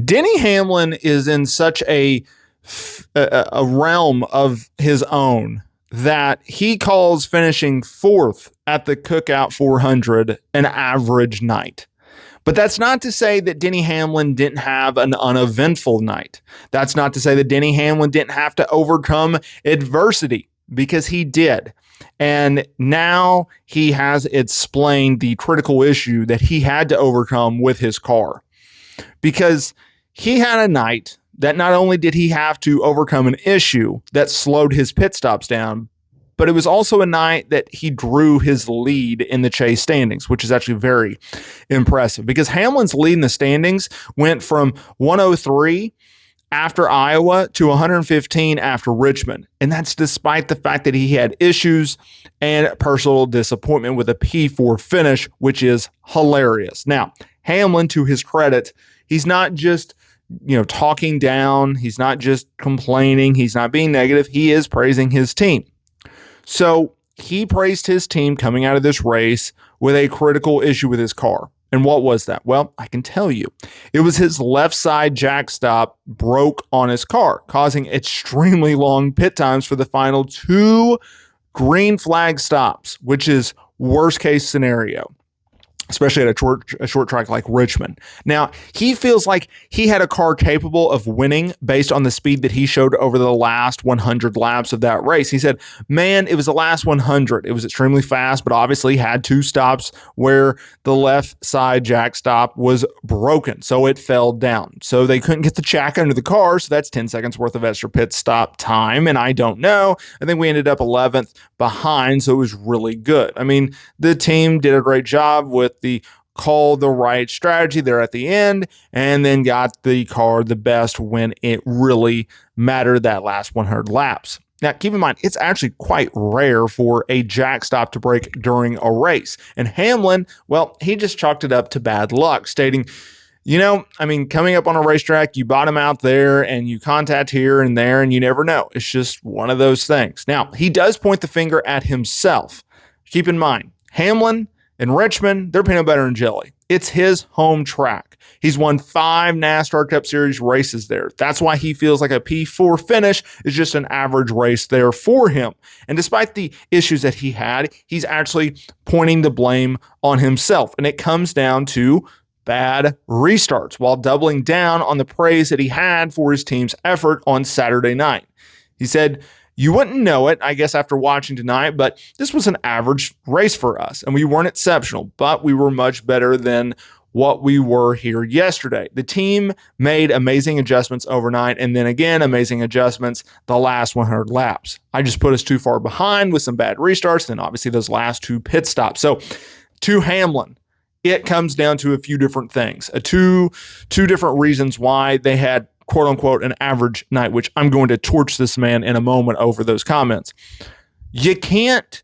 Denny Hamlin is in such a realm of his own that he calls finishing fourth at the Cookout 400 an average night. But that's not to say that Denny Hamlin didn't have an uneventful night. That's not to say that Denny Hamlin didn't have to overcome adversity, because he did. And now he has explained the critical issue that he had to overcome with his car. Because he had a night that not only did he have to overcome an issue that slowed his pit stops down, but it was also a night that he drew his lead in the chase standings, which is actually very impressive, because Hamlin's lead in the standings went from 103 after Iowa to 115 after Richmond. And that's despite the fact that he had issues and personal disappointment with a P4 finish, which is hilarious. Now, Hamlin, to his credit, he's not just talking down. He's not just complaining. He's not being negative. He is praising his team. So he praised his team coming out of this race with a critical issue with his car. And what was that? Well, I can tell you. It was his left side jack stop broke on his car, causing extremely long pit times for the final two green flag stops, which is worst case scenario, especially at a short track like Richmond. Now, he feels like he had a car capable of winning based on the speed that he showed over the last 100 laps of that race. He said, man, it was the last 100. It was extremely fast, but obviously had two stops where the left side jack stop was broken, so it fell down. So they couldn't get the jack under the car, so that's 10 seconds worth of extra pit stop time, and I don't know. I think we ended up 11th behind, so it was really good. I mean, the team did a great job with the call the right strategy there at the end, and then got the car the best when it really mattered, that last 100 laps. Now, keep in mind, it's actually quite rare for a jack stop to break during a race. And Hamlin, well, he just chalked it up to bad luck, stating, coming up on a racetrack, you bottom out there and you contact here and there, and you never know. It's just one of those things. Now, he does point the finger at himself. Keep in mind, Hamlin and Richmond, they're peanut butter and jelly. It's his home track. He's won 5 NASCAR Cup Series races there. That's why he feels like a P4 finish is just an average race there for him. And despite the issues that he had, he's actually pointing the blame on himself. And it comes down to bad restarts, while doubling down on the praise that he had for his team's effort on Saturday night. He said, you wouldn't know it, I guess, after watching tonight, but this was an average race for us, and we weren't exceptional, but we were much better than what we were here yesterday. The team made amazing adjustments overnight, and then again, amazing adjustments the last 100 laps. I just put us too far behind with some bad restarts, and obviously those last 2 pit stops. So, to Hamlin, it comes down to a few different things, two different reasons why they had quote unquote an average night, which I'm going to torch this man in a moment over those comments. You can't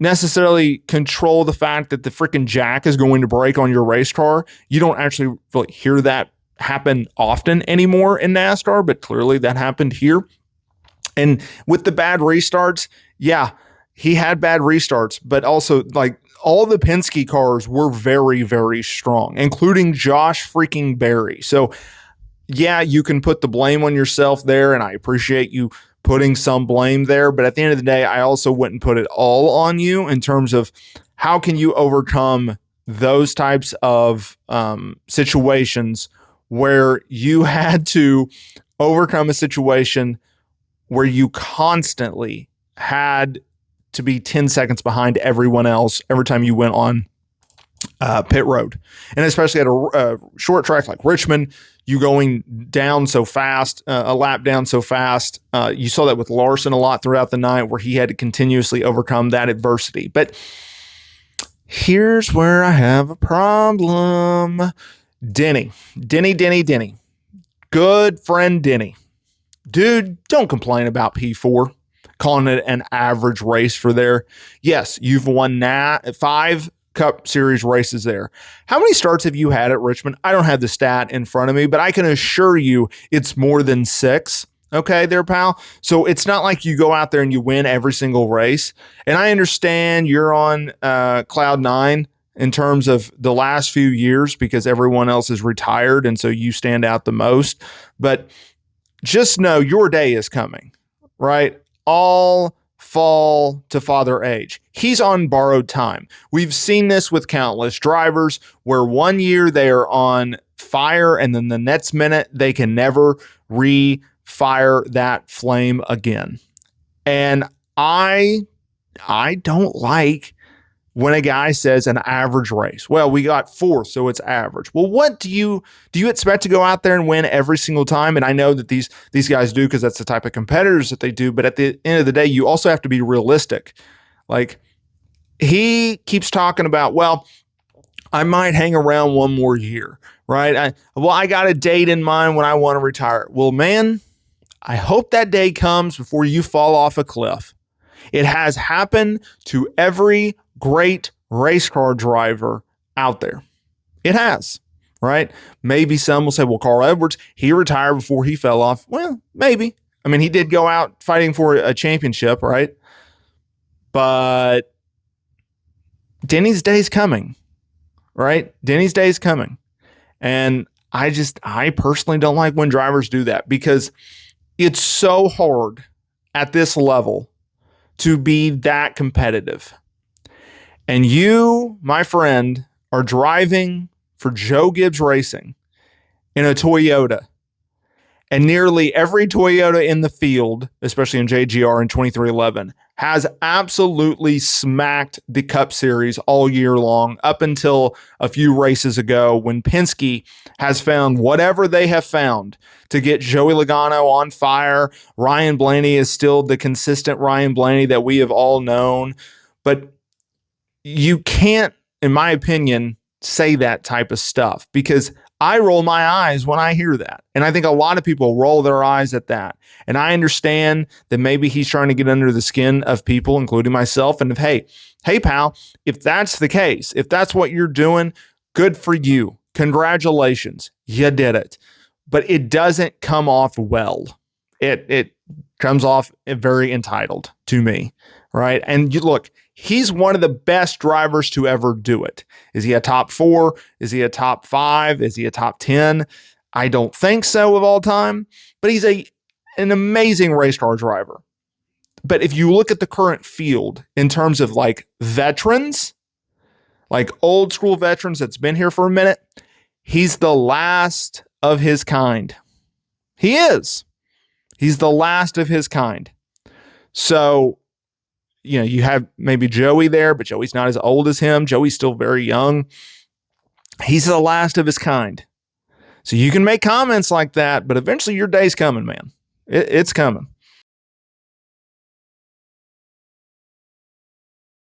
necessarily control the fact that the freaking jack is going to break on your race car. You don't actually really hear that happen often anymore in NASCAR, but clearly that happened here. And with the bad restarts, yeah, he had bad restarts, but also like all the Penske cars were very, very strong, including Josh freaking Berry. So yeah, you can put the blame on yourself there, and I appreciate you putting some blame there. But at the end of the day, I also wouldn't put it all on you in terms of how can you overcome those types of situations where you had to overcome a situation where you constantly had to be 10 seconds behind everyone else every time you went on pit road. And especially at a short track like Richmond, you going down so fast, a lap down so fast. You saw that with Larson a lot throughout the night, where he had to continuously overcome that adversity. But here's where I have a problem. Denny. Good friend Denny. Dude, don't complain about P4, calling it an average race for there. Yes, you've won 5 Cup Series races there. How many starts have you had at Richmond? I don't have the stat in front of me, but I can assure you it's more than 6. Okay, there, pal. So it's not like you go out there and you win every single race. And I understand you're on cloud 9 in terms of the last few years because everyone else is retired and so you stand out the most. But just know your day is coming, right? All fall to father age. He's on borrowed time. We've seen this with countless drivers where one year they are on fire and then the next minute they can never re-fire that flame again. And I don't like when a guy says an average race. Well, we got fourth, so it's average. Well, what do you expect to go out there and win every single time? And I know that these guys do because that's the type of competitors that they do. But at the end of the day, you also have to be realistic. Like he keeps talking about, well, I might hang around one more year, right? I got a date in mind when I want to retire. Well, man, I hope that day comes before you fall off a cliff. It has happened to every great race car driver out there. It has, right? Maybe some will say, well, Carl Edwards, he retired before he fell off. Well, maybe. I mean, he did go out fighting for a championship, right? But Denny's day's coming, right? Denny's day's coming. And I personally don't like when drivers do that because it's so hard at this level to be that competitive. And you, my friend, are driving for Joe Gibbs Racing in a Toyota. And nearly every Toyota in the field, especially in JGR in 2311, has absolutely smacked the Cup Series all year long up until a few races ago when Penske has found whatever they have found to get Joey Logano on fire. Ryan Blaney is still the consistent Ryan Blaney that we have all known. But you can't, in my opinion, say that type of stuff because I roll my eyes when I hear that. And I think a lot of people roll their eyes at that. And I understand that maybe he's trying to get under the skin of people, including myself. And if, hey, pal, if that's the case, if that's what you're doing, good for you. Congratulations. You did it. But it doesn't come off well. It comes off very entitled to me, right? And you look, he's one of the best drivers to ever do it. Is he a top 4? Is he a top 5? Is he a top 10? I don't think so of all time, but he's an amazing race car driver. But if you look at the current field in terms of like veterans, like old school veterans that's been here for a minute, he's the last of his kind. He is. He's the last of his kind. So, you know, you have maybe Joey there, but Joey's not as old as him. Joey's still very young. He's the last of his kind. So you can make comments like that, but eventually your day's coming, man. It's coming.